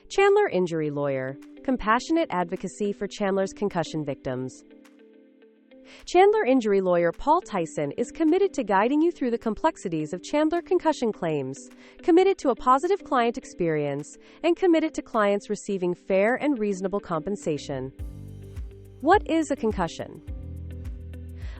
Chandler injury lawyer, compassionate advocacy for Chandler's concussion victims. Chandler injury lawyer Paul Ticen is committed to guiding you through the complexities of Chandler concussion claims, committed to a positive client experience, and committed to clients receiving fair and reasonable compensation. What is a concussion?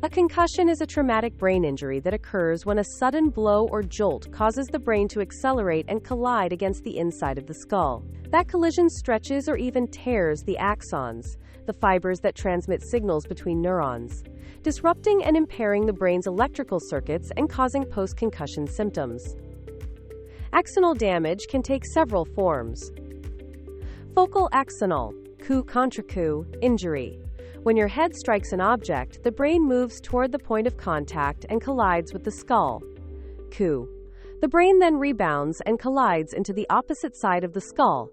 A concussion is a traumatic brain injury that occurs when a sudden blow or jolt causes the brain to accelerate and collide against the inside of the skull. That collision stretches or even tears the axons, the fibers that transmit signals between neurons, disrupting and impairing the brain's electrical circuits and causing post-concussion symptoms. Axonal damage can take several forms. Focal axonal, coup contre coup, injury. When your head strikes an object, the brain moves toward the point of contact and collides with the skull. Coup. The brain then rebounds and collides into the opposite side of the skull.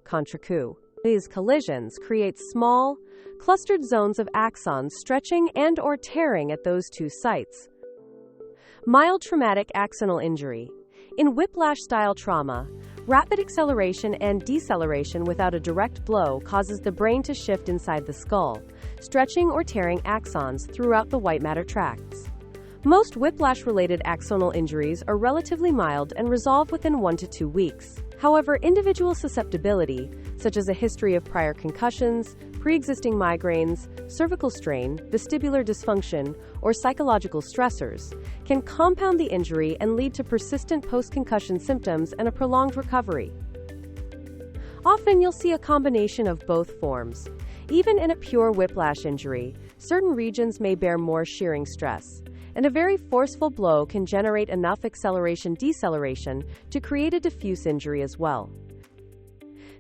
Contre coup. These collisions create small, clustered zones of axons stretching and/or tearing at those two sites. Mild traumatic axonal injury. In whiplash-style trauma, rapid acceleration and deceleration without a direct blow causes the brain to shift inside the skull, stretching or tearing axons throughout the white matter tracts. Most whiplash-related axonal injuries are relatively mild and resolve within 1 to 2 weeks. However, individual susceptibility, such as a history of prior concussions, pre-existing migraines, cervical strain, vestibular dysfunction, or psychological stressors, can compound the injury and lead to persistent post-concussion symptoms and a prolonged recovery. Often you'll see a combination of both forms. Even in a pure whiplash injury, certain regions may bear more shearing stress, and a very forceful blow can generate enough acceleration-deceleration to create a diffuse injury as well.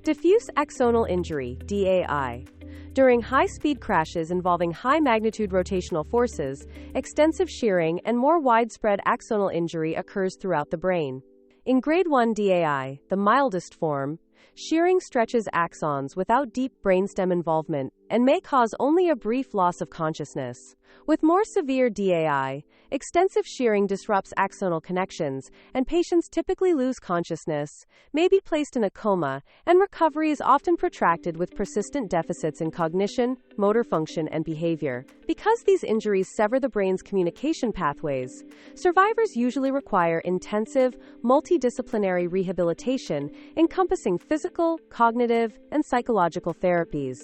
Diffuse axonal injury, DAI. During high-speed crashes involving high-magnitude rotational forces, extensive shearing and more widespread axonal injury occurs throughout the brain. In Grade 1 DAI, the mildest form, shearing stretches axons without deep brainstem involvement and may cause only a brief loss of consciousness. With more severe DAI, extensive shearing disrupts axonal connections, and patients typically lose consciousness, may be placed in a coma, and recovery is often protracted with persistent deficits in cognition, motor function, and behavior. Because these injuries sever the brain's communication pathways, survivors usually require intensive, multidisciplinary rehabilitation encompassing physical, cognitive, and psychological therapies.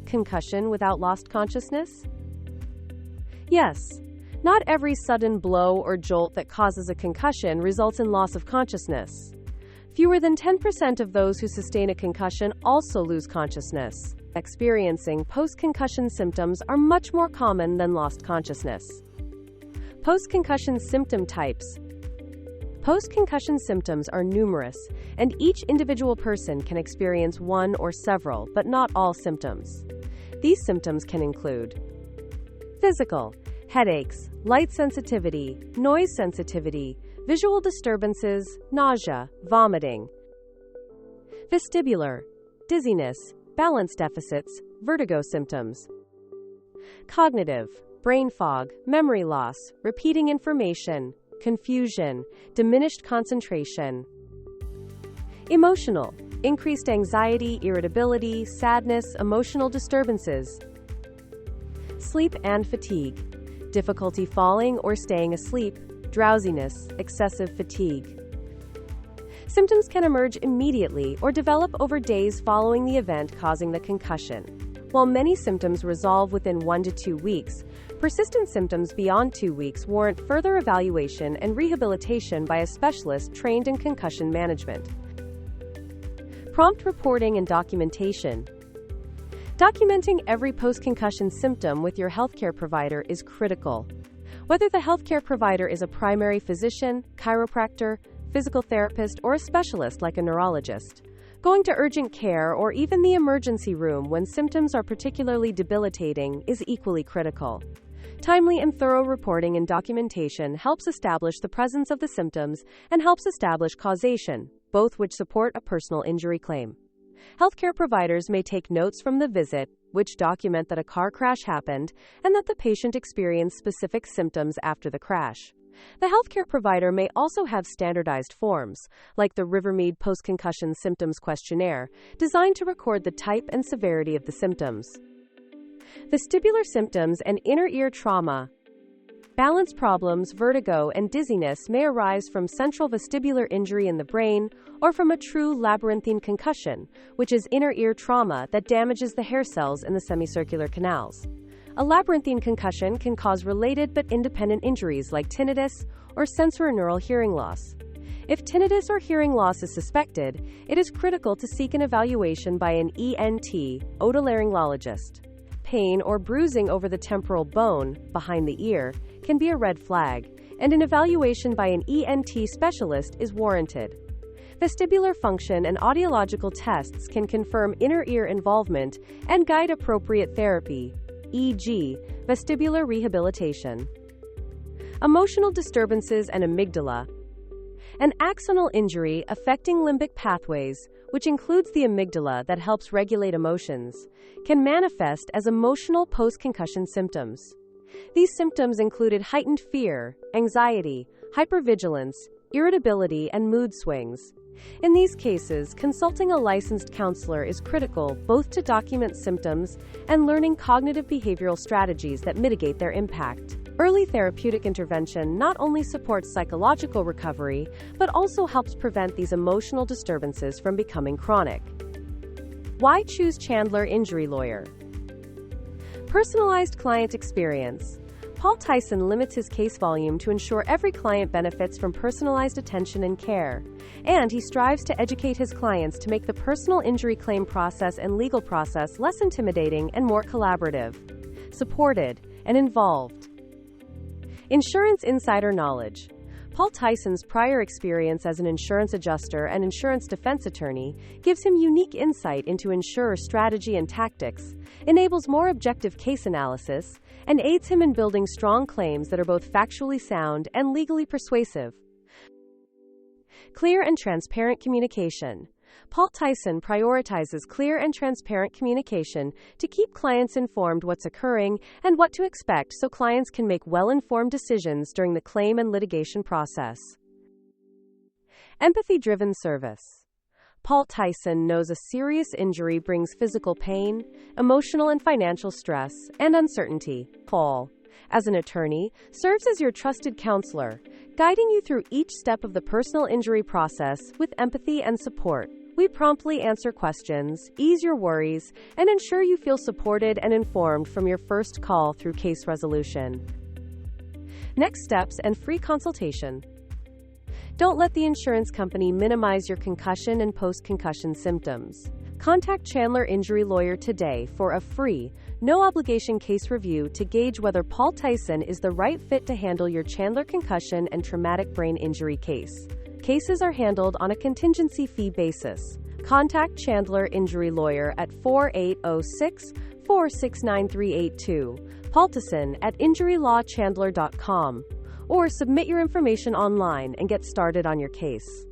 Concussion without lost consciousness? Yes. Not every sudden blow or jolt that causes a concussion results in loss of consciousness. Fewer than 10% of those who sustain a concussion also lose consciousness. Experiencing post-concussion symptoms are much more common than lost consciousness. Post-concussion symptom types. Post-concussion symptoms are numerous, and each individual person can experience one or several, but not all symptoms. These symptoms can include physical, headaches, light sensitivity, noise sensitivity, visual disturbances, nausea, vomiting. Vestibular, dizziness, balance deficits, vertigo symptoms. Cognitive, brain fog, memory loss, repeating information, confusion, diminished concentration. Emotional, increased anxiety, irritability, sadness, emotional disturbances. Sleep and fatigue, difficulty falling or staying asleep, drowsiness, excessive fatigue. Symptoms can emerge immediately or develop over days following the event causing the concussion. While many symptoms resolve within 1 to 2 weeks, persistent symptoms beyond 2 weeks warrant further evaluation and rehabilitation by a specialist trained in concussion management. Prompt reporting and documentation. Documenting every post-concussion symptom with your healthcare provider is critical. Whether the healthcare provider is a primary physician, chiropractor, physical therapist, or a specialist like a neurologist, going to urgent care or even the emergency room when symptoms are particularly debilitating is equally critical. Timely and thorough reporting and documentation helps establish the presence of the symptoms and helps establish causation, both which support a personal injury claim. Healthcare providers may take notes from the visit, which document that a car crash happened and that the patient experienced specific symptoms after the crash. The healthcare provider may also have standardized forms, like the Rivermead Post-Concussion Symptoms Questionnaire, designed to record the type and severity of the symptoms. Vestibular symptoms and inner ear trauma. Balance problems, vertigo, and dizziness may arise from central vestibular injury in the brain or from a true labyrinthine concussion, which is inner ear trauma that damages the hair cells in the semicircular canals. A labyrinthine concussion can cause related but independent injuries like tinnitus or sensorineural hearing loss. If tinnitus or hearing loss is suspected, it is critical to seek an evaluation by an ENT, otolaryngologist. Pain or bruising over the temporal bone, behind the ear, can be a red flag, and an evaluation by an ENT specialist is warranted. Vestibular function and audiological tests can confirm inner ear involvement and guide appropriate therapy, e.g., vestibular rehabilitation. Emotional disturbances and amygdala. An axonal injury affecting limbic pathways, which includes the amygdala that helps regulate emotions, can manifest as emotional post-concussion symptoms. These symptoms included heightened fear, anxiety, hypervigilance, irritability, and mood swings. In these cases, consulting a licensed counselor is critical both to document symptoms and learning cognitive behavioral strategies that mitigate their impact. Early therapeutic intervention not only supports psychological recovery, but also helps prevent these emotional disturbances from becoming chronic. Why choose Chandler Injury Lawyer? Personalized client experience. Paul Ticen limits his case volume to ensure every client benefits from personalized attention and care, and he strives to educate his clients to make the personal injury claim process and legal process less intimidating and more collaborative, supported, and involved. Insurance insider knowledge. Paul Ticen's prior experience as an insurance adjuster and insurance defense attorney gives him unique insight into insurer strategy and tactics, enables more objective case analysis, and aids him in building strong claims that are both factually sound and legally persuasive. Clear and transparent communication. Paul Ticen prioritizes clear and transparent communication to keep clients informed what's occurring and what to expect so clients can make well-informed decisions during the claim and litigation process. Empathy-driven service. Paul Ticen knows a serious injury brings physical pain, emotional and financial stress, and uncertainty. Paul, as an attorney, serves as your trusted counselor, guiding you through each step of the personal injury process with empathy and support. We promptly answer questions, ease your worries, and ensure you feel supported and informed from your first call through case resolution. Next steps and free consultation. Don't let the insurance company minimize your concussion and post-concussion symptoms. Contact Chandler Injury Lawyer today for a free, no-obligation case review to gauge whether Paul Ticen is the right fit to handle your Chandler concussion and traumatic brain injury case. Cases are handled on a contingency fee basis. Contact Chandler Injury Lawyer at 4806-469-382, Paul Ticen at injurylawchandler.com, or submit your information online and get started on your case.